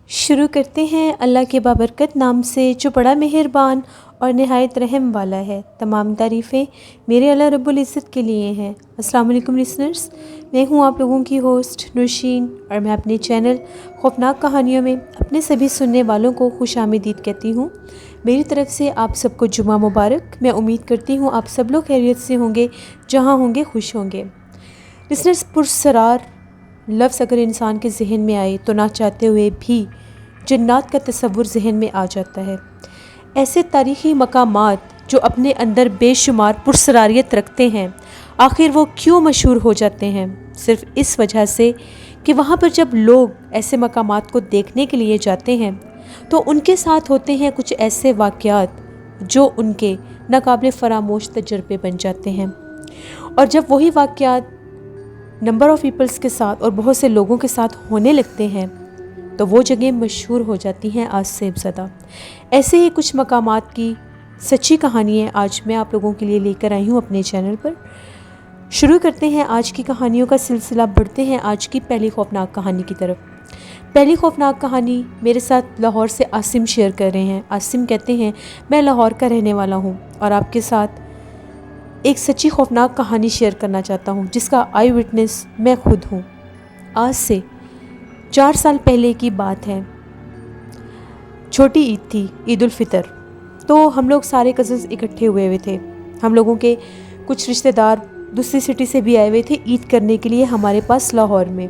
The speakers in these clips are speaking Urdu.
شروع کرتے ہیں اللہ کے بابرکت نام سے جو بڑا مہربان اور نہایت رحم والا ہے۔ تمام تعریفیں میرے اللہ رب العزت کے لیے ہیں۔ السلام علیکم لسنرز، میں ہوں آپ لوگوں کی ہوسٹ نورشین، اور میں اپنے چینل خوفناک کہانیوں میں اپنے سبھی سننے والوں کو خوش آمدید کہتی ہوں۔ میری طرف سے آپ سب کو جمعہ مبارک۔ میں امید کرتی ہوں آپ سب لوگ خیریت سے ہوں گے، جہاں ہوں گے خوش ہوں گے۔ لسنرز، پرسرار لفظ اگر انسان کے ذہن میں آئے تو نہ چاہتے ہوئے بھی جنات کا تصور ذہن میں آ جاتا ہے۔ ایسے تاریخی مقامات جو اپنے اندر بے شمار پرسراریت رکھتے ہیں، آخر وہ کیوں مشہور ہو جاتے ہیں؟ صرف اس وجہ سے کہ وہاں پر جب لوگ ایسے مقامات کو دیکھنے کے لیے جاتے ہیں تو ان کے ساتھ ہوتے ہیں کچھ ایسے واقعات جو ان کے ناقابل فراموش تجربے بن جاتے ہیں، اور جب وہی واقعات نمبر آف پیپلز کے ساتھ اور بہت سے لوگوں کے ساتھ ہونے لگتے ہیں تو وہ جگہیں مشہور ہو جاتی ہیں آج سے زیادہ۔ ایسے ہی کچھ مقامات کی سچی کہانیاں آج میں آپ لوگوں کے لیے لے کر آئی ہوں اپنے چینل پر۔ شروع کرتے ہیں آج کی کہانیوں کا سلسلہ، بڑھتے ہیں آج کی پہلی خوفناک کہانی کی طرف۔ پہلی خوفناک کہانی میرے ساتھ لاہور سے عاصم شیئر کر رہے ہیں۔ عاصم کہتے ہیں میں لاہور کا رہنے والا ہوں اور آپ کے ساتھ ایک سچی خوفناک کہانی شیئر کرنا چاہتا ہوں جس کا آئی وٹنس میں خود ہوں۔ آج سے 4 سال پہلے کی بات ہے۔ چھوٹی عید تھی، عید الفطر، تو ہم لوگ سارے کزنز اکٹھے ہوئے تھے۔ ہم لوگوں کے کچھ رشتہ دار دوسری سٹی سے بھی آئے ہوئے تھے عید کرنے کے لیے ہمارے پاس لاہور میں۔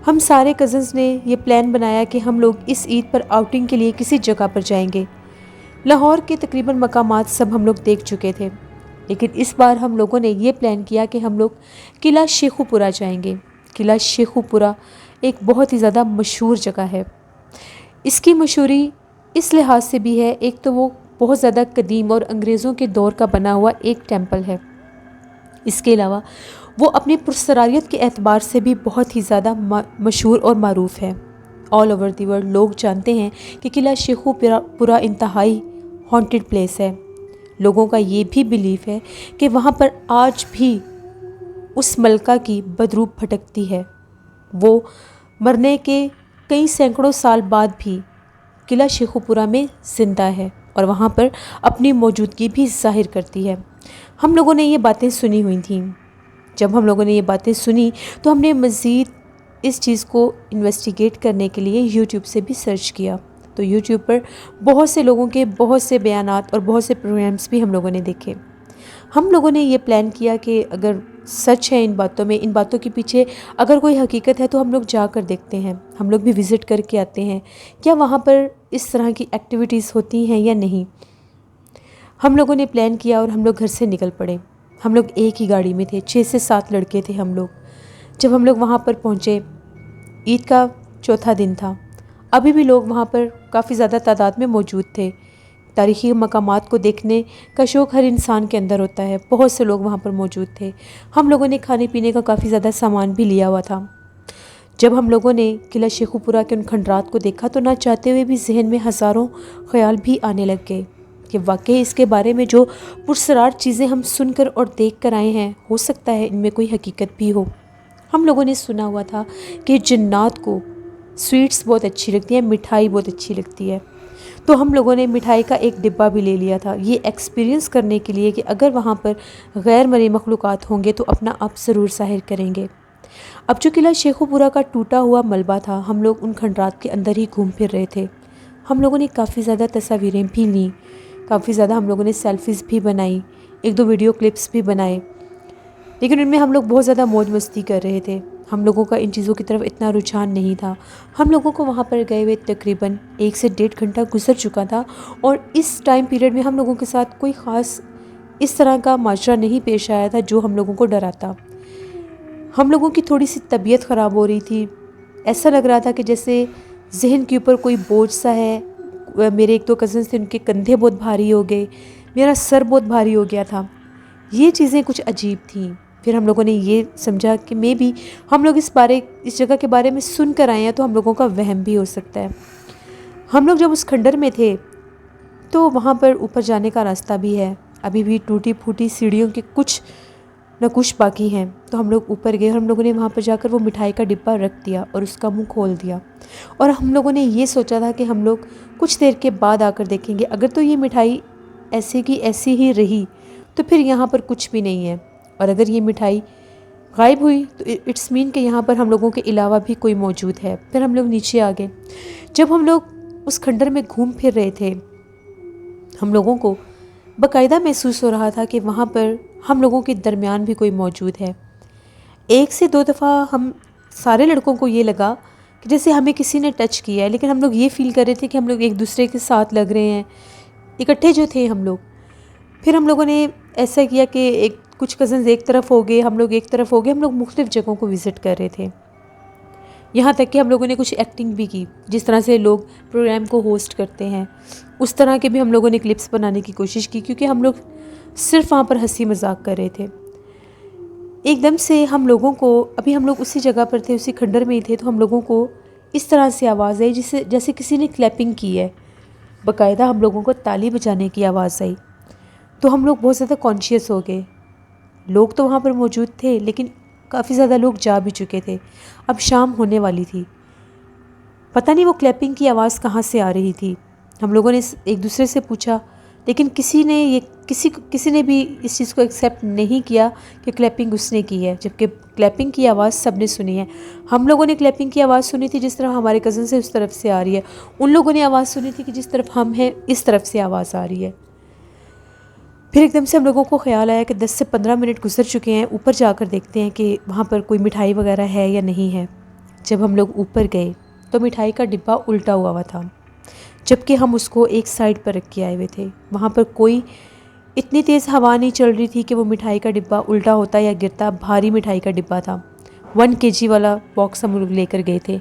ہم سارے کزنز نے یہ پلان بنایا کہ ہم لوگ اس عید پر آؤٹنگ کے لیے کسی جگہ پر جائیں گے۔ لاہور کے تقریباً مقامات سب ہم لوگ دیکھ چکے تھے، لیکن اس بار ہم لوگوں نے یہ پلان کیا کہ ہم لوگ قلعہ شیخو پورہ جائیں گے۔ قلعہ شیخو پورہ ایک بہت ہی زیادہ مشہور جگہ ہے۔ اس کی مشہوری اس لحاظ سے بھی ہے، ایک تو وہ بہت زیادہ قدیم اور انگریزوں کے دور کا بنا ہوا ایک ٹیمپل ہے۔ اس کے علاوہ وہ اپنی پرسراریت کے اعتبار سے بھی بہت ہی زیادہ مشہور اور معروف ہے۔ آل اوور دی ورلڈ لوگ جانتے ہیں کہ قلعہ شیخو پورہ انتہائی ہانٹڈ پلیس ہے۔ لوگوں کا یہ بھی بیلیف ہے کہ وہاں پر آج بھی اس ملکہ کی بدروح بھٹکتی ہے۔ وہ مرنے کے کئی سینکڑوں سال بعد بھی قلعہ شیخو پورہ میں زندہ ہے اور وہاں پر اپنی موجودگی بھی ظاہر کرتی ہے۔ ہم لوگوں نے یہ باتیں سنی ہوئی تھیں۔ جب ہم لوگوں نے یہ باتیں سنی تو ہم نے مزید اس چیز کو انویسٹیگیٹ کرنے کے لیے یوٹیوب سے بھی سرچ کیا، تو یوٹیوب پر بہت سے لوگوں کے بہت سے بیانات اور بہت سے پروگرامز بھی ہم لوگوں نے دیکھے۔ ہم لوگوں نے یہ پلان کیا کہ اگر سچ ہے ان باتوں میں، ان باتوں کے پیچھے اگر کوئی حقیقت ہے تو ہم لوگ جا کر دیکھتے ہیں، ہم لوگ بھی وزٹ کر کے آتے ہیں، کیا وہاں پر اس طرح کی ایکٹیویٹیز ہوتی ہیں یا نہیں۔ ہم لوگوں نے پلان کیا اور ہم لوگ گھر سے نکل پڑے۔ ہم لوگ ایک ہی گاڑی میں تھے، 6 سے 7 لڑکے تھے ہم لوگ۔ جب ہم لوگ وہاں پر پہنچے، عید کا چوتھا دن تھا، ابھی بھی لوگ وہاں پر کافی زیادہ تعداد میں موجود تھے۔ تاریخی مقامات کو دیکھنے کا شوق ہر انسان کے اندر ہوتا ہے، بہت سے لوگ وہاں پر موجود تھے۔ ہم لوگوں نے کھانے پینے کا کافی زیادہ سامان بھی لیا ہوا تھا۔ جب ہم لوگوں نے قلعہ شیخو پورہ کے ان کھنڈرات کو دیکھا تو نہ چاہتے ہوئے بھی ذہن میں ہزاروں خیال بھی آنے لگ گئے کہ واقعی اس کے بارے میں جو پرسرار چیزیں ہم سن کر اور دیکھ کر آئے ہیں، ہو سکتا ہے ان میں کوئی حقیقت بھی ہو۔ ہم لوگوں نے سنا ہوا تھا کہ جنات کو سویٹس بہت اچھی لگتی ہیں، مٹھائی بہت اچھی لگتی ہے، تو ہم لوگوں نے مٹھائی کا ایک ڈبہ بھی لے لیا تھا یہ ایکسپیرینس کرنے کے لیے کہ اگر وہاں پر غیر مرئی مخلوقات ہوں گے تو اپنا آپ ضرور ظاہر کریں گے۔ اب جو قلعہ شیخو پورہ کا ٹوٹا ہوا ملبہ تھا، ہم لوگ ان کھنڈرات کے اندر ہی گھوم پھر رہے تھے۔ ہم لوگوں نے کافی زیادہ تصاویریں بھی لیں، کافی زیادہ ہم لوگوں نے سیلفیز بھی بنائی، 1-2 ویڈیو کلپس بھی بنائے، لیکن ان میں ہم لوگ بہت زیادہ موج مستی کر رہے تھے۔ ہم لوگوں کا ان چیزوں کی طرف اتنا رجحان نہیں تھا۔ ہم لوگوں کو وہاں پر گئے ہوئے تقریباً 1 سے 1.5 گھنٹہ گزر چکا تھا، اور اس ٹائم پیریڈ میں ہم لوگوں کے ساتھ کوئی خاص اس طرح کا ماجرا نہیں پیش آیا تھا جو ہم لوگوں کو ڈراتا۔ ہم لوگوں کی تھوڑی سی طبیعت خراب ہو رہی تھی، ایسا لگ رہا تھا کہ جیسے ذہن کے اوپر کوئی بوجھ سا ہے۔ میرے ایک دو کزنس تھے، ان کے کندھے بہت بھاری ہو گئے، میرا سر بہت بھاری ہو گیا تھا۔ یہ چیزیں کچھ عجیب تھیں۔ پھر ہم لوگوں نے یہ سمجھا کہ بھی ہم لوگ اس جگہ کے بارے میں سن کر آئے ہیں تو ہم لوگوں کا وہم بھی ہو سکتا ہے۔ ہم لوگ جب اس کھنڈر میں تھے تو وہاں پر اوپر جانے کا راستہ بھی ہے، ابھی بھی ٹوٹی پھوٹی سیڑھیوں کے کچھ نہ کچھ باقی ہیں۔ تو ہم لوگ اوپر گئے اور ہم لوگوں نے وہاں پر جا کر وہ مٹھائی کا ڈبہ رکھ دیا اور اس کا منہ کھول دیا، اور ہم لوگوں نے یہ سوچا تھا کہ ہم لوگ کچھ دیر کے بعد آ کر دیکھیں گے، اگر تو یہ مٹھائی ایسے کی ایسی ہی رہی تو پھر یہاں پر کچھ بھی نہیں ہے، اور اگر یہ مٹھائی غائب ہوئی تو اٹس مین کہ یہاں پر ہم لوگوں کے علاوہ بھی کوئی موجود ہے۔ پھر ہم لوگ نیچے آ گئے۔ جب ہم لوگ اس کھنڈر میں گھوم پھر رہے تھے، ہم لوگوں کو باقاعدہ محسوس ہو رہا تھا کہ وہاں پر ہم لوگوں کے درمیان بھی کوئی موجود ہے۔ ایک سے دو دفعہ ہم سارے لڑکوں کو یہ لگا کہ جیسے ہمیں کسی نے ٹچ کیا ہے، لیکن ہم لوگ یہ فیل کر رہے تھے کہ ہم لوگ ایک دوسرے کے ساتھ لگ رہے ہیں، اکٹھے جو تھے ہم لوگ۔ پھر ہم لوگوں نے ایسا کیا کہ کچھ کزنز ایک طرف ہو گئے، ہم لوگ ایک طرف ہو گئے، ہم لوگ مختلف جگہوں کو وزٹ کر رہے تھے۔ یہاں تک کہ ہم لوگوں نے کچھ ایکٹنگ بھی کی، جس طرح سے لوگ پروگرام کو ہوسٹ کرتے ہیں اس طرح کے بھی ہم لوگوں نے کلپس بنانے کی کوشش کی، کیونکہ ہم لوگ صرف وہاں پر ہنسی مذاق کر رہے تھے۔ ایک دم سے ہم لوگوں کو، ابھی ہم لوگ اسی جگہ پر تھے، اسی کھنڈر میں ہی تھے، تو ہم لوگوں کو اس طرح سے آواز آئی جیسے کسی نے کلیپنگ کی ہے، باقاعدہ ہم لوگوں کو تالی بجانے کی آواز آئی۔ تو ہم لوگ بہت زیادہ کانشیس ہو گئے۔ لوگ تو وہاں پر موجود تھے لیکن کافی زیادہ لوگ جا بھی چکے تھے، اب شام ہونے والی تھی۔ پتہ نہیں وہ کلیپنگ کی آواز کہاں سے آ رہی تھی۔ ہم لوگوں نے ایک دوسرے سے پوچھا، لیکن کسی نے بھی اس چیز کو ایکسیپٹ نہیں کیا کہ کلیپنگ اس نے کی ہے، جبکہ کلیپنگ کی آواز سب نے سنی ہے۔ ہم لوگوں نے کلیپنگ کی آواز سنی تھی جس طرح ہمارے کزن سے اس طرف سے آ رہی ہے، ان لوگوں نے آواز سنی تھی کہ جس طرف ہم ہیں اس طرف سے آواز آ رہی ہے۔ پھر ایک دم سے ہم لوگوں کو خیال آیا کہ 10 سے 15 منٹ گزر چکے ہیں، اوپر جا کر دیکھتے ہیں کہ وہاں پر کوئی مٹھائی وغیرہ ہے یا نہیں ہے۔ جب ہم لوگ اوپر گئے تو مٹھائی کا ڈبہ الٹا ہوا تھا، جبکہ ہم اس کو ایک سائڈ پر رکھ کے آئے ہوئے تھے۔ وہاں پر کوئی اتنی تیز ہوا نہیں چل رہی تھی کہ وہ مٹھائی کا ڈبہ الٹا ہوتا یا گرتا۔ بھاری مٹھائی کا ڈبہ تھا، 1 kg والا باکس ہم لوگ لے کر گئے تھے۔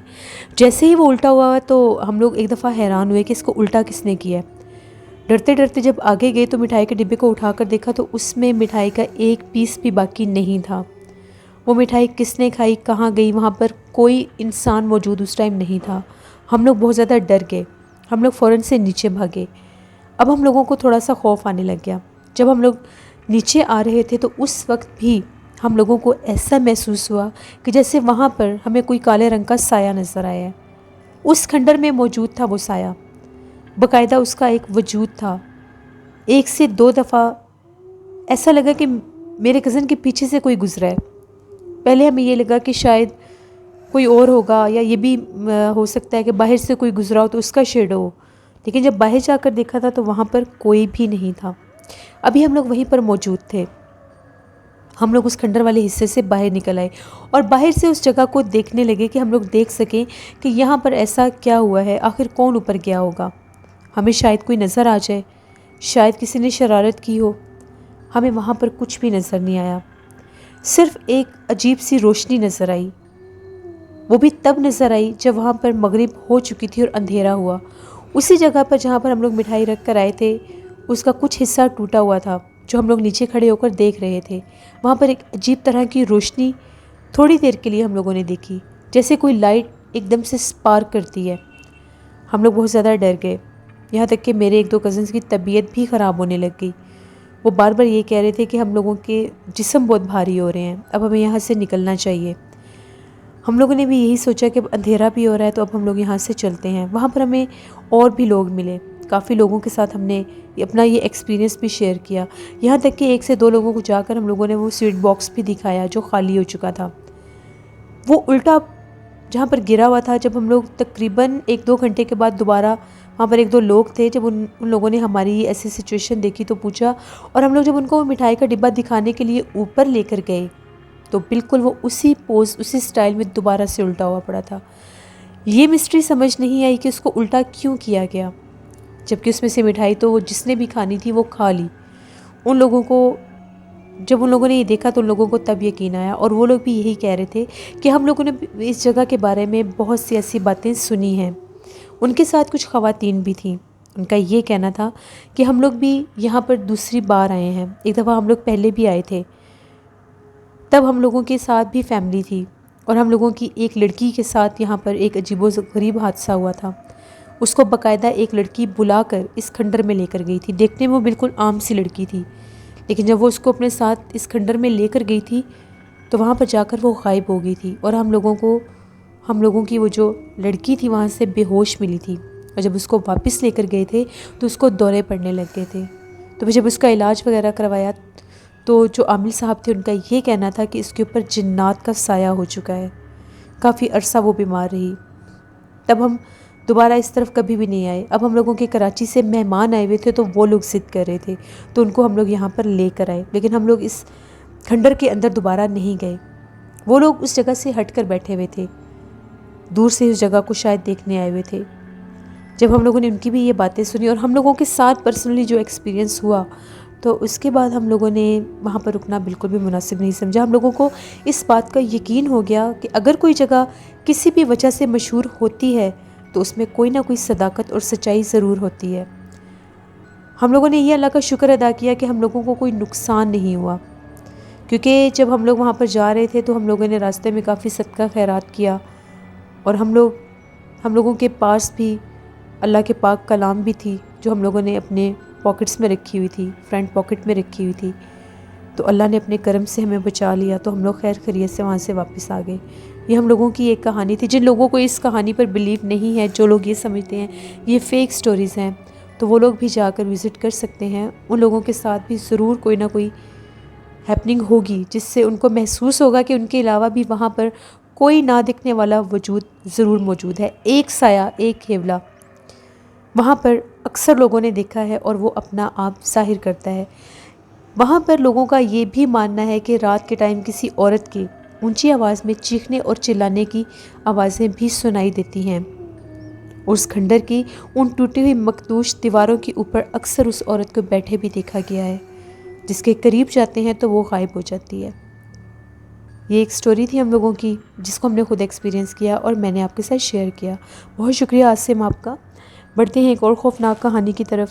جیسے ہی وہ الٹا ہوا تو ہم لوگ ایک دفعہ حیران ہوئے کہ اس کو الٹا کس نے کیا ہے۔ ڈرتے ڈرتے جب آگے گئے تو مٹھائی کے ڈبے کو اٹھا کر دیکھا تو اس میں مٹھائی کا ایک پیس بھی باقی نہیں تھا۔ وہ مٹھائی کس نے کھائی، کہاں گئی، وہاں پر کوئی انسان موجود اس ٹائم نہیں تھا۔ ہم لوگ بہت زیادہ ڈر گئے، ہم لوگ فوراً سے نیچے بھاگے۔ اب ہم لوگوں کو تھوڑا سا خوف آنے لگ گیا۔ جب ہم لوگ نیچے آ رہے تھے تو اس وقت بھی ہم لوگوں کو ایسا محسوس ہوا کہ جیسے وہاں پر ہمیں کوئی کالے رنگ کا سایہ نظر آیا ہے۔ اس کھنڈر میں موجود تھا وہ سایہ، باقاعدہ اس کا ایک وجود تھا۔ 1 سے 2 دفعہ ایسا لگا کہ میرے کزن کے پیچھے سے کوئی گزرا ہے۔ پہلے ہمیں یہ لگا کہ شاید کوئی اور ہوگا، یا یہ بھی ہو سکتا ہے کہ باہر سے کوئی گزرا ہو تو اس کا شیڈو ہو، لیکن جب باہر جا کر دیکھا تھا تو وہاں پر کوئی بھی نہیں تھا۔ ابھی ہم لوگ وہیں پر موجود تھے۔ ہم لوگ اس کھنڈر والے حصے سے باہر نکل آئے اور باہر سے اس جگہ کو دیکھنے لگے کہ ہم لوگ دیکھ سکیں کہ یہاں پر ایسا کیا ہوا ہے، آخر کون اوپر گیا ہوگا۔ ہمیں شاید کوئی نظر آ جائے، شاید کسی نے شرارت کی ہو۔ ہمیں وہاں پر کچھ بھی نظر نہیں آیا، صرف ایک عجیب سی روشنی نظر آئی۔ وہ بھی تب نظر آئی جب وہاں پر مغرب ہو چکی تھی اور اندھیرا ہوا۔ اسی جگہ پر جہاں پر ہم لوگ مٹھائی رکھ کر آئے تھے اس کا کچھ حصہ ٹوٹا ہوا تھا، جو ہم لوگ نیچے کھڑے ہو کر دیکھ رہے تھے۔ وہاں پر ایک عجیب طرح کی روشنی تھوڑی دیر کے لیے ہم لوگوں نے دیکھی، جیسے کوئی لائٹ ایک دم سے سپارک کرتی ہے۔ ہم لوگ بہت زیادہ ڈر گئے، یہاں تک کہ میرے 1-2 کزنس کی طبیعت بھی خراب ہونے لگ گئی۔ وہ بار بار یہ کہہ رہے تھے کہ ہم لوگوں کے جسم بہت بھاری ہو رہے ہیں، اب ہمیں یہاں سے نکلنا چاہیے۔ ہم لوگوں نے بھی یہی سوچا کہ اب اندھیرا بھی ہو رہا ہے تو اب ہم لوگ یہاں سے چلتے ہیں۔ وہاں پر ہمیں اور بھی لوگ ملے، کافی لوگوں کے ساتھ ہم نے اپنا یہ ایکسپیرینس بھی شیئر کیا، یہاں تک کہ 1 سے 2 لوگوں کو جا کر ہم لوگوں نے وہ سویٹ باکس بھی دکھایا جو خالی ہو چکا تھا۔ وہ الٹا جہاں پر گرا ہوا تھا، جب ہم لوگ تقریباً 1-2 گھنٹے کے بعد دوبارہ وہاں پر 1-2 لوگ تھے، جب ان لوگوں نے ہماری ایسی سچویشن دیکھی تو پوچھا، اور ہم لوگ جب ان کو وہ مٹھائی کا ڈبہ دکھانے کے لیے اوپر لے کر گئے تو بالکل وہ اسی پوز، اسی سٹائل میں دوبارہ سے الٹا ہوا پڑا تھا۔ یہ مسٹری سمجھ نہیں آئی کہ اس کو الٹا کیوں کیا گیا، جبکہ اس میں سے مٹھائی تو جس نے بھی کھانی تھی وہ کھا لی۔ ان لوگوں کو جب ان لوگوں نے یہ دیکھا تو ان لوگوں کو تب یقین آیا، اور وہ لوگ بھی یہی کہہ رہے تھے کہ ہم لوگوں نے اس جگہ کے بارے میں بہت سی ایسی باتیں سنی ہیں۔ ان کے ساتھ کچھ خواتین بھی تھیں، ان کا یہ کہنا تھا کہ ہم لوگ بھی یہاں پر دوسری بار آئے ہیں، ایک دفعہ ہم لوگ پہلے بھی آئے تھے، تب ہم لوگوں کے ساتھ بھی فیملی تھی، اور ہم لوگوں کی ایک لڑکی کے ساتھ یہاں پر ایک عجیب و غریب حادثہ ہوا تھا۔ اس کو باقاعدہ ایک لڑکی بلا کر اس کھنڈر میں لے کر گئی تھی، دیکھنے میں وہ بالکل عام سی لڑکی تھی، لیکن جب وہ اس کو اپنے ساتھ اس کھنڈر میں لے کر گئی تھی تو وہاں پر جا کر وہ غائب ہو گئی تھی، اور ہم لوگوں کی وہ جو لڑکی تھی وہاں سے بے ہوش ملی تھی، اور جب اس کو واپس لے کر گئے تھے تو اس کو دورے پڑنے لگ گئے تھے۔ تو پھر جب اس کا علاج وغیرہ کروایا تو جو عامل صاحب تھے ان کا یہ کہنا تھا کہ اس کے اوپر جنات کا سایہ ہو چکا ہے، کافی عرصہ وہ بیمار رہی۔ تب ہم دوبارہ اس طرف کبھی بھی نہیں آئے۔ اب ہم لوگوں کے کراچی سے مہمان آئے ہوئے تھے تو وہ لوگ ضد کر رہے تھے، تو ان کو ہم لوگ یہاں پر لے کر آئے، لیکن ہم لوگ اس کھنڈر کے اندر دوبارہ نہیں گئے۔ وہ لوگ اس جگہ سے ہٹ کر بیٹھے ہوئے تھے، دور سے اس جگہ کو شاید دیکھنے آئے ہوئے تھے۔ جب ہم لوگوں نے ان کی بھی یہ باتیں سنی اور ہم لوگوں کے ساتھ پرسنلی جو ایکسپیرینس ہوا، تو اس کے بعد ہم لوگوں نے وہاں پر رکنا بالکل بھی مناسب نہیں سمجھا۔ ہم لوگوں کو اس بات کا یقین ہو گیا کہ اگر کوئی جگہ کسی بھی وجہ سے مشہور ہوتی ہے تو اس میں کوئی نہ کوئی صداقت اور سچائی ضرور ہوتی ہے۔ ہم لوگوں نے یہ اللہ کا شکر ادا کیا کہ ہم لوگوں کو کوئی نقصان نہیں ہوا، کیونکہ جب ہم لوگ وہاں پر جا رہے تھے تو ہم لوگوں نے راستے میں کافی صدقہ خیرات کیا، اور ہم لوگوں کے پاس بھی اللہ کے پاک کلام بھی تھی جو ہم لوگوں نے اپنے پاکٹس میں رکھی ہوئی تھی، فرنٹ پاکٹ میں رکھی ہوئی تھی، تو اللہ نے اپنے کرم سے ہمیں بچا لیا، تو ہم لوگ خیر خیریت سے وہاں سے واپس آ گئے۔ یہ ہم لوگوں کی ایک کہانی تھی۔ جن لوگوں کو اس کہانی پر بلیو نہیں ہے، جو لوگ یہ سمجھتے ہیں یہ فیک سٹوریز ہیں، تو وہ لوگ بھی جا کر وزٹ کر سکتے ہیں۔ ان لوگوں کے ساتھ بھی ضرور کوئی نہ کوئی ہیپننگ ہوگی جس سے ان کو محسوس ہوگا کہ ان کے علاوہ بھی وہاں پر کوئی نہ دکھنے والا وجود ضرور موجود ہے، ایک سایہ، ایک ہیولا وہاں پر اکثر لوگوں نے دیکھا ہے، اور وہ اپنا آپ ظاہر کرتا ہے۔ وہاں پر لوگوں کا یہ بھی ماننا ہے کہ رات کے ٹائم کسی عورت کی اونچی آواز میں چیخنے اور چلانے کی آوازیں بھی سنائی دیتی ہیں، اور اس کھنڈر کی ان ٹوٹی ہوئی مخدوش دیواروں کے اوپر اکثر اس عورت کو بیٹھے بھی دیکھا گیا ہے، جس کے قریب جاتے ہیں تو وہ غائب ہو جاتی ہے۔ یہ ایک سٹوری تھی ہم لوگوں کی جس کو ہم نے خود ایکسپیرینس کیا اور میں نے آپ کے ساتھ شیئر کیا۔ بہت شکریہ عاصم آپ کا۔ بڑھتے ہیں ایک اور خوفناک کہانی کی طرف۔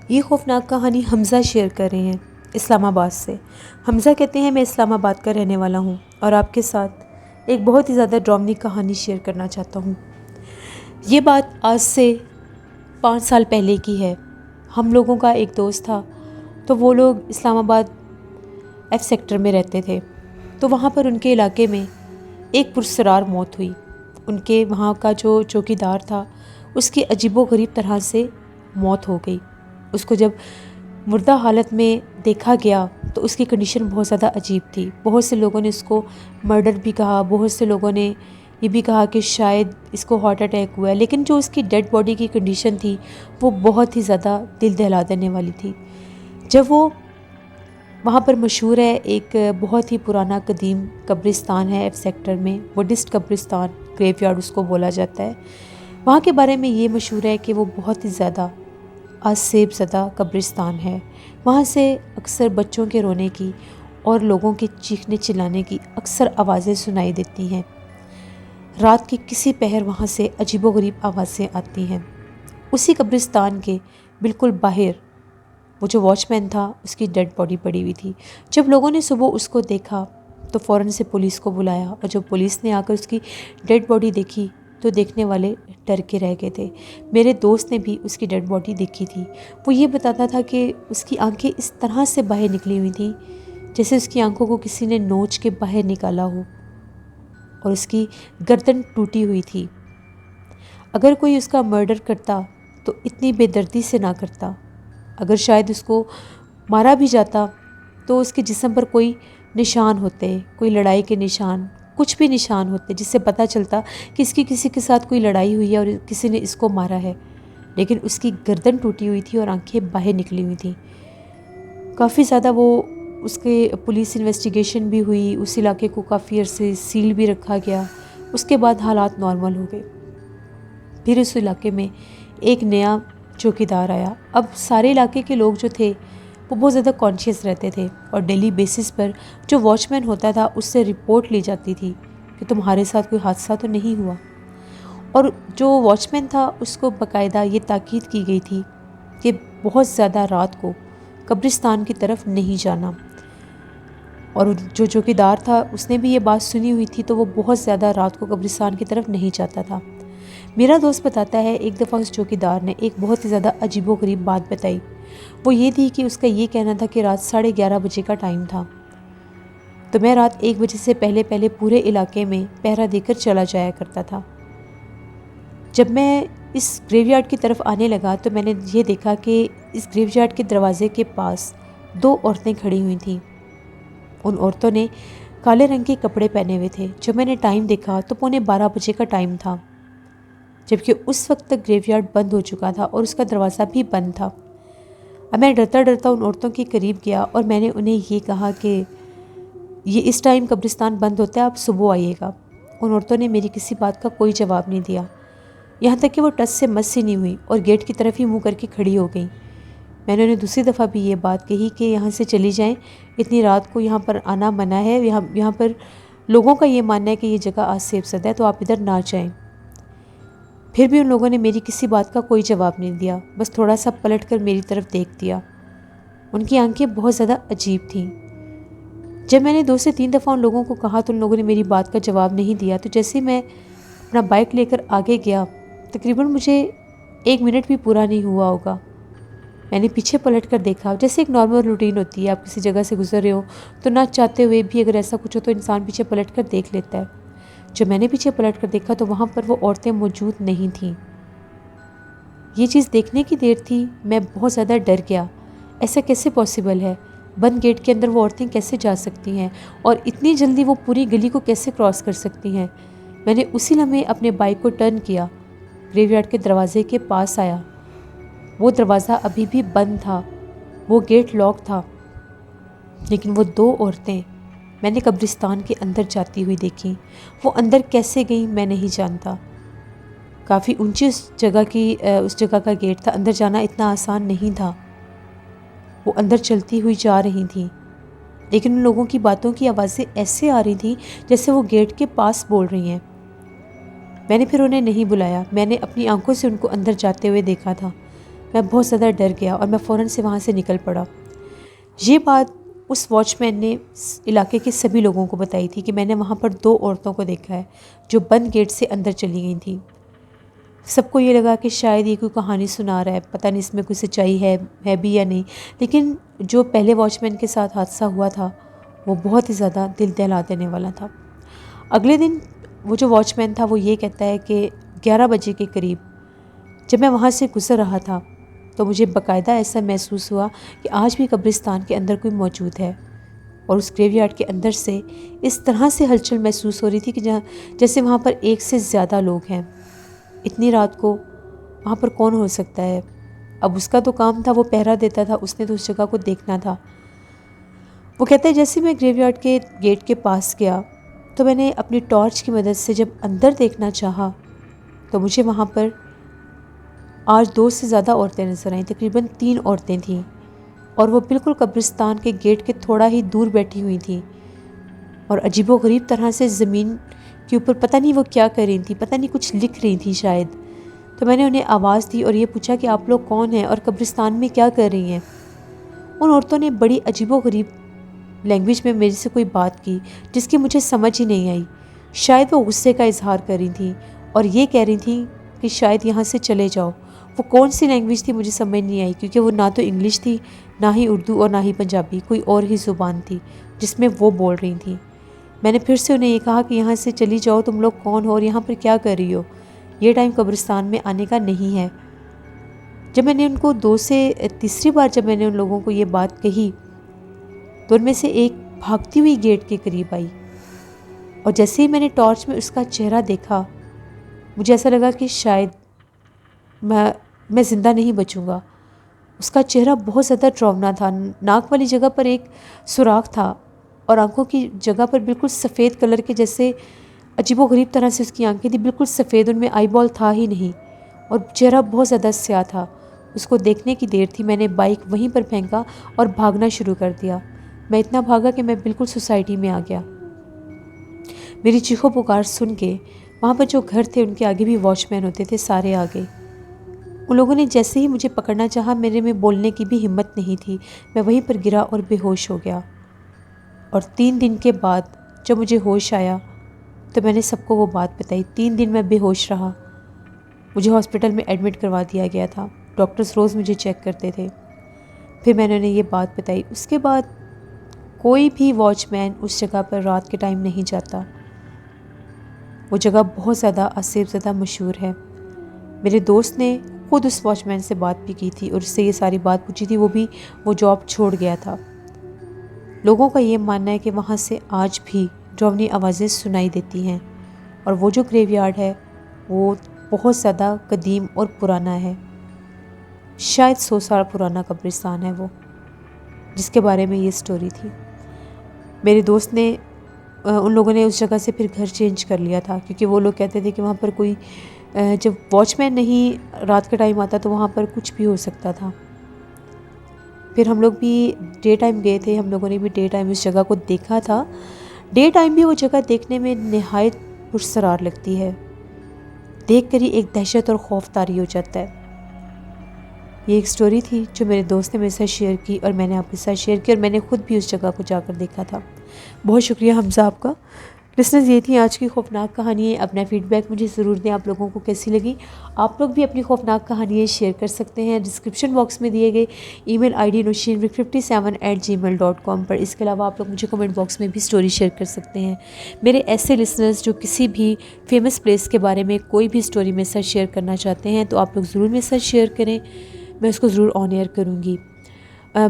یہ خوفناک کہانی حمزہ شیئر کر رہے ہیں اسلام آباد سے۔ حمزہ کہتے ہیں میں اسلام آباد کا رہنے والا ہوں اور آپ کے ساتھ ایک بہت ہی زیادہ ڈراؤنی کہانی شیئر کرنا چاہتا ہوں۔ یہ بات آج سے 5 سال پہلے کی ہے۔ ہم لوگوں کا ایک دوست تھا، تو وہ لوگ اسلام آباد ایف سیکٹر میں رہتے تھے، تو وہاں پر ان کے علاقے میں ایک پرسرار موت ہوئی۔ ان کے وہاں کا جو چوکیدار تھا اس کی عجیب و غریب طرح سے موت ہو گئی۔ اس کو جب مردہ حالت میں دیکھا گیا تو اس کی کنڈیشن بہت زیادہ عجیب تھی۔ بہت سے لوگوں نے اس کو مرڈر بھی کہا، بہت سے لوگوں نے یہ بھی کہا کہ شاید اس کو ہارٹ اٹیک ہوا ہے، لیکن جو اس کی ڈیڈ باڈی کی کنڈیشن تھی وہ بہت ہی زیادہ دل دہلا دینے والی تھی۔ جب وہ وہاں پر مشہور ہے ایک بہت ہی پرانا قدیم قبرستان ہے ایف سیکٹر میں، بڈھسٹ قبرستان، گریو یارڈ اس کو بولا جاتا ہے۔ وہاں کے بارے میں یہ مشہور ہے کہ وہ بہت ہی زیادہ آسیب زدہ قبرستان ہے۔ وہاں سے اکثر بچوں کے رونے کی اور لوگوں کے چیخنے چلانے کی اکثر آوازیں سنائی دیتی ہیں۔ رات کی کسی پہر وہاں سے عجیب و غریب آوازیں آتی ہیں۔ اسی قبرستان کے بالکل باہر وہ جو واچ مین تھا اس کی ڈیڈ باڈی پڑی ہوئی تھی۔ جب لوگوں نے صبح اس کو دیکھا تو فوراً سے پولیس کو بلایا، اور جب پولیس نے آ کر اس کی ڈیڈ باڈی دیکھی تو دیکھنے والے ڈر کے رہ گئے تھے۔ میرے دوست نے بھی اس کی ڈیڈ باڈی دیکھی تھی۔ وہ یہ بتاتا تھا کہ اس کی آنکھیں اس طرح سے باہر نکلی ہوئی تھیں جیسے اس کی آنکھوں کو کسی نے نوچ کے باہر نکالا ہو، اور اس کی گردن ٹوٹی ہوئی تھی۔ اگر کوئی اس کا مرڈر کرتا تو اتنی بے دردی سے نہ کرتا۔ اگر شاید اس کو مارا بھی جاتا تو اس کے جسم پر کوئی نشان ہوتے، کوئی لڑائی کے نشان، کچھ بھی نشان ہوتے جس سے پتہ چلتا کہ اس کی کسی کے ساتھ کوئی لڑائی ہوئی ہے اور کسی نے اس کو مارا ہے، لیکن اس کی گردن ٹوٹی ہوئی تھی اور آنکھیں باہر نکلی ہوئی تھیں۔ کافی زیادہ وہ اس کے پولیس انویسٹیگیشن بھی ہوئی، اس علاقے کو کافی عرصے سیل بھی رکھا گیا۔ اس کے بعد حالات نارمل ہو گئے۔ پھر اس علاقے میں ایک نیا چوکیدار آیا۔ اب سارے علاقے کے لوگ جو تھے وہ بہت زیادہ کانشیس رہتے تھے اور ڈیلی بیسس پر جو واچ مین ہوتا تھا اس سے رپورٹ لی جاتی تھی کہ تمہارے ساتھ کوئی حادثہ تو نہیں ہوا، اور جو واچ مین تھا اس کو باقاعدہ یہ تاکید کی گئی تھی کہ بہت زیادہ رات کو قبرستان کی طرف نہیں جانا، اور جو چوکیدار تھا اس نے بھی یہ بات سنی ہوئی تھی تو وہ بہت زیادہ رات کو قبرستان کی طرف نہیں جاتا تھا۔ میرا دوست بتاتا ہے ایک دفعہ اس چوکیدار نے ایک بہت ہی زیادہ عجیب و غریب بات بتائی، وہ یہ تھی کہ اس کا یہ کہنا تھا کہ رات 11:30 بجے کا ٹائم تھا، تو میں رات 1 بجے سے پہلے پورے علاقے میں پہرا دے کر چلا جایا کرتا تھا۔ جب میں اس گریو یارڈ کی طرف آنے لگا تو میں نے یہ دیکھا کہ اس گریو یارڈ کے دروازے کے پاس 2 عورتیں کھڑی ہوئی تھیں۔ ان عورتوں نے کالے رنگ کے کپڑے پہنے ہوئے تھے۔ جب میں نے ٹائم دیکھا تو 11:15 بجے کا ٹائم تھا، جبکہ اس وقت تک گریو یارڈ بند ہو چکا تھا اور اس کا دروازہ بھی بند تھا۔ اب میں ڈرتا ان عورتوں کے قریب گیا اور میں نے انہیں یہ کہا کہ یہ اس ٹائم قبرستان بند ہوتا ہے، آپ صبح آئیے گا۔ ان عورتوں نے میری کسی بات کا کوئی جواب نہیں دیا، یہاں تک کہ وہ ٹس سے مس ہی نہیں ہوئی اور گیٹ کی طرف ہی منہ کر کے کھڑی ہو گئیں۔ میں نے انہیں دوسری دفعہ بھی یہ بات کہی کہ یہاں سے چلی جائیں، اتنی رات کو یہاں پر آنا منع ہے، یہاں پر لوگوں کا یہ ماننا ہے کہ یہ جگہ آج سے افسد ہے، تو آپ ادھر نہ جائیں۔ پھر بھی ان لوگوں نے میری کسی بات کا کوئی جواب نہیں دیا، بس تھوڑا سا پلٹ کر میری طرف دیکھ دیا۔ ان کی آنکھیں بہت زیادہ عجیب تھیں۔ جب میں نے 2 سے 3 دفعہ ان لوگوں کو کہا تو ان لوگوں نے میری بات کا جواب نہیں دیا، تو جیسے میں اپنا بائک لے کر آگے گیا، تقریباً مجھے 1 منٹ بھی پورا نہیں ہوا ہوگا، میں نے پیچھے پلٹ کر دیکھا۔ جیسے ایک نارمل روٹین ہوتی ہے، آپ کسی جگہ سے گزر رہے ہو تو نہ چاہتے ہوئے بھی اگر ایسا کچھ ہو تو انسان پیچھے پلٹ کر دیکھ لیتا ہے۔ جب میں نے پیچھے پلٹ کر دیکھا تو وہاں پر وہ عورتیں موجود نہیں تھیں۔ یہ چیز دیکھنے کی دیر تھی، میں بہت زیادہ ڈر گیا۔ ایسا کیسے پاسبل ہے؟ بند گیٹ کے اندر وہ عورتیں کیسے جا سکتی ہیں اور اتنی جلدی وہ پوری گلی کو کیسے کراس کر سکتی ہیں؟ میں نے اسی لمحے اپنے بائک کو ٹرن کیا، گریو یارڈ کے دروازے کے پاس آیا۔ وہ دروازہ ابھی بھی بند تھا، وہ گیٹ لاک تھا، لیکن وہ 2 عورتیں میں نے قبرستان کے اندر جاتی ہوئی دیکھیں۔ وہ اندر کیسے گئیں میں نہیں جانتا۔ کافی اونچی اس جگہ کا گیٹ تھا، اندر جانا اتنا آسان نہیں تھا۔ وہ اندر چلتی ہوئی جا رہی تھیں، لیکن ان لوگوں کی باتوں کی آوازیں ایسے آ رہی تھیں جیسے وہ گیٹ کے پاس بول رہی ہیں۔ میں نے پھر انہیں نہیں بلایا، میں نے اپنی آنکھوں سے ان کو اندر جاتے ہوئے دیکھا تھا۔ میں بہت زیادہ ڈر گیا اور میں فوراً سے وہاں سے نکل پڑا۔ یہ بات اس واچ مین نے علاقے کے سبھی لوگوں کو بتائی تھی کہ میں نے وہاں پر 2 عورتوں کو دیکھا ہے جو بند گیٹ سے اندر چلی گئی تھیں۔ سب کو یہ لگا کہ شاید یہ کوئی کہانی سنا رہا ہے، پتہ نہیں اس میں کوئی سچائی ہے بھی یا نہیں، لیکن جو پہلے واچ مین کے ساتھ حادثہ ہوا تھا وہ بہت ہی زیادہ دل دہلا دینے والا تھا۔ اگلے دن وہ جو واچ مین تھا وہ یہ کہتا ہے کہ 11 بجے کے قریب جب میں وہاں سے گزر رہا تھا تو مجھے باقاعدہ ایسا محسوس ہوا کہ آج بھی قبرستان کے اندر کوئی موجود ہے، اور اس گریو یارڈ کے اندر سے اس طرح سے ہلچل محسوس ہو رہی تھی کہ جیسے وہاں پر 1 سے زیادہ لوگ ہیں۔ اتنی رات کو وہاں پر کون ہو سکتا ہے؟ اب اس کا تو کام تھا، وہ پہرا دیتا تھا، اس نے تو اس جگہ کو دیکھنا تھا۔ وہ کہتا ہے جیسے میں گریو یارڈ کے گیٹ کے پاس گیا تو میں نے اپنی ٹارچ کی مدد سے جب اندر دیکھنا چاہا تو مجھے وہاں پر آج 2 سے زیادہ عورتیں نظر آئیں، تقریباً 3 عورتیں تھیں، اور وہ بالکل قبرستان کے گیٹ کے تھوڑا ہی دور بیٹھی ہوئی تھیں، اور عجیب و غریب طرح سے زمین کے اوپر پتہ نہیں وہ کیا کر رہی تھیں، پتہ نہیں کچھ لکھ رہی تھیں شاید۔ تو میں نے انہیں آواز دی اور یہ پوچھا کہ آپ لوگ کون ہیں اور قبرستان میں کیا کر رہی ہیں؟ ان عورتوں نے بڑی عجیب و غریب لینگویج میں میرے سے کوئی بات کی جس کی مجھے سمجھ ہی نہیں آئی۔ شاید وہ غصے کا اظہار کر رہی تھیں اور یہ کہہ رہی تھیں کہ شاید یہاں سے چلے جاؤ۔ وہ کون سی لینگویج تھی مجھے سمجھ نہیں آئی، کیونکہ وہ نہ تو انگلش تھی، نہ ہی اردو، اور نہ ہی پنجابی، کوئی اور ہی زبان تھی جس میں وہ بول رہی تھیں۔ میں نے پھر سے انہیں یہ کہا کہ یہاں سے چلی جاؤ، تم لوگ کون ہو اور یہاں پر کیا کر رہی ہو؟ یہ ٹائم قبرستان میں آنے کا نہیں ہے۔ جب میں نے ان کو 2 سے تیسری بار جب میں نے ان لوگوں کو یہ بات کہی تو ان میں سے ایک بھاگتی ہوئی گیٹ کے قریب آئی، اور جیسے ہی میں نے ٹارچ میں اس کا چہرہ دیکھا مجھے ایسا لگا کہ شاید میں زندہ نہیں بچوں گا۔ اس کا چہرہ بہت زیادہ ڈراؤنا تھا، ناک والی جگہ پر ایک سوراخ تھا اور آنکھوں کی جگہ پر بالکل سفید کلر کے جیسے عجیب و غریب طرح سے اس کی آنکھیں تھیں، بالکل سفید، ان میں آئی بال تھا ہی نہیں، اور چہرہ بہت زیادہ سیاہ تھا۔ اس کو دیکھنے کی دیر تھی، میں نے بائک وہیں پر پھینکا اور بھاگنا شروع کر دیا۔ میں اتنا بھاگا کہ میں بالکل سوسائٹی میں آ گیا۔ میری چیخو پکار سن کے وہاں پر جو گھر تھے ان کے آگے بھی واچ مین ہوتے تھے، سارے آ گئے۔ ان لوگوں نے جیسے ہی مجھے پکڑنا چاہا، میرے میں بولنے کی بھی ہمت نہیں تھی، میں وہیں پر گرا اور بے ہوش ہو گیا۔ اور 3 دن کے بعد جب مجھے ہوش آیا تو میں نے سب کو وہ بات بتائی۔ 3 دن میں بے ہوش رہا، مجھے ہاسپٹل میں ایڈمٹ کروا دیا گیا تھا، ڈاکٹرز روز مجھے چیک کرتے تھے۔ پھر میں نے انہیں یہ بات بتائی۔ اس کے بعد کوئی بھی واچ مین اس جگہ پر رات کے ٹائم نہیں جاتا۔ وہ جگہ بہت زیادہ آصف زدہ مشہور ہے۔ میرے دوست نے خود اس واچ مین سے بات بھی کی تھی اور اس سے یہ ساری بات پوچھی تھی، وہ جاب چھوڑ گیا تھا۔ لوگوں کا یہ ماننا ہے کہ وہاں سے آج بھی ڈراؤنی آوازیں سنائی دیتی ہیں، اور وہ جو گریو یارڈ ہے وہ بہت زیادہ قدیم اور پرانا ہے، شاید 100 سال پرانا قبرستان ہے وہ، جس کے بارے میں یہ سٹوری تھی۔ میرے دوست نے ان لوگوں نے اس جگہ سے پھر گھر چینج کر لیا تھا، کیونکہ وہ لوگ کہتے تھے کہ وہاں پر کوئی جب واچ مین نہیں رات کا ٹائم آتا تو وہاں پر کچھ بھی ہو سکتا تھا۔ پھر ہم لوگ بھی ڈے ٹائم گئے تھے، ہم لوگوں نے بھی ڈے ٹائم اس جگہ کو دیکھا تھا۔ ڈے ٹائم بھی وہ جگہ دیکھنے میں نہایت پرسرار لگتی ہے، دیکھ کر ہی ایک دہشت اور خوف طاری ہو جاتا ہے۔ یہ ایک سٹوری تھی جو میرے دوست نے میرے ساتھ شیئر کی اور میں نے آپ کے ساتھ شیئر کی، اور میں نے خود بھی اس جگہ کو جا کر دیکھا تھا۔ بہت شکریہ حمزہ آپ کا۔ لسنرز، یہ تھی آج کی خوفناک کہانی۔ اپنا فیڈ بیک مجھے ضرور دیں، آپ لوگوں کو کیسی لگی۔ آپ لوگ بھی اپنی خوفناک کہانیاں شیئر کر سکتے ہیں ڈسکرپشن باکس میں دیے گئے ای میل آئی ڈی nushinbrick57@gmail.com پر۔ اس کے علاوہ آپ لوگ مجھے کمنٹ باکس میں بھی سٹوری شیئر کر سکتے ہیں۔ میرے ایسے لسنرز جو کسی بھی فیمس پلیس کے بارے میں کوئی بھی سٹوری میرے ساتھ شیئر کرنا چاہتے ہیں تو آپ لوگ ضرور میرے ساتھ شیئر کریں، میں اس کو ضرور آن ایئر کروں گی۔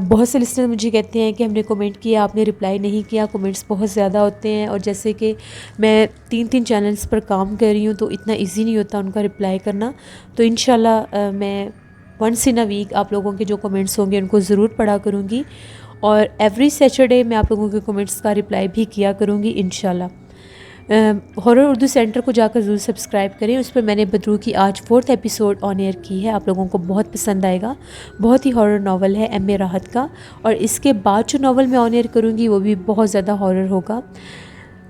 بہت سے لسنر مجھے کہتے ہیں کہ ہم نے کمنٹ کیا، آپ نے رپلائی نہیں کیا، کمنٹس بہت زیادہ ہوتے ہیں، اور جیسے کہ میں 3 چینلز پر کام کر رہی ہوں تو اتنا ایزی نہیں ہوتا ان کا رپلائی کرنا، تو انشاءاللہ میں ونس ان اے ویک آپ لوگوں کے جو کمنٹس ہوں گے ان کو ضرور پڑھا کروں گی، اور ایوری سیٹرڈے میں آپ لوگوں کے کمنٹس کا رپلائی بھی کیا کروں گی انشاءاللہ۔ ہارر اردو سینٹر کو جا کر ضرور سبسکرائب کریں، اس پر میں نے بدرو کی آج 4th ایپیسوڈ آن ایئر کی ہے، آپ لوگوں کو بہت پسند آئے گا۔ بہت ہی ہارر ناول ہے ایم اے راحت کا، اور اس کے بعد جو ناول میں آن ایئر کروں گی وہ بھی بہت زیادہ ہارر ہوگا۔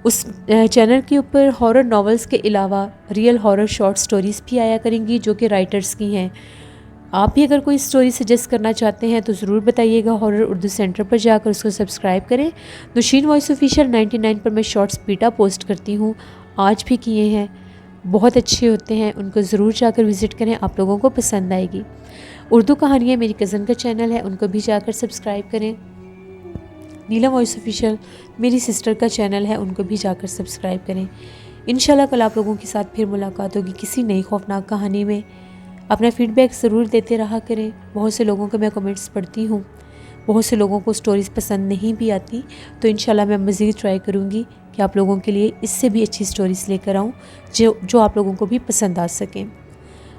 اس چینل کے اوپر ہارر ناولز کے علاوہ ریئل ہارر شارٹ سٹوریز بھی آیا کریں گی جو کہ رائٹرز کی ہیں۔ آپ بھی اگر کوئی سٹوری سجیسٹ کرنا چاہتے ہیں تو ضرور بتائیے گا۔ ہارر اردو سینٹر پر جا کر اس کو سبسکرائب کریں۔ نشین وائس آفیشیل 99 پر میں شارٹس بیٹا پوسٹ کرتی ہوں، آج بھی کیے ہیں، بہت اچھے ہوتے ہیں، ان کو ضرور جا کر وزٹ کریں، آپ لوگوں کو پسند آئے گی۔ اردو کہانیاں میری کزن کا چینل ہے، ان کو بھی جا کر سبسکرائب کریں۔ نیلم وائس آفیشیل میری سسٹر کا چینل ہے، ان کو بھی جا کر سبسکرائب کریں۔ انشاءاللہ کل آپ لوگوں کے ساتھ پھر ملاقات ہوگی کسی نئی خوفناک کہانی میں۔ اپنا فیڈ بیک ضرور دیتے رہا کریں۔ بہت سے لوگوں کے میں کمنٹس پڑھتی ہوں، بہت سے لوگوں کو سٹوریز پسند نہیں بھی آتی، تو انشاءاللہ میں مزید ٹرائی کروں گی کہ آپ لوگوں کے لیے اس سے بھی اچھی سٹوریز لے کر آؤں جو آپ لوگوں کو بھی پسند آ سکیں۔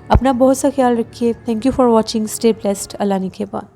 اپنا بہت سا خیال رکھیے۔ Thank you for watching, stay blessed, اللہ نگہبان۔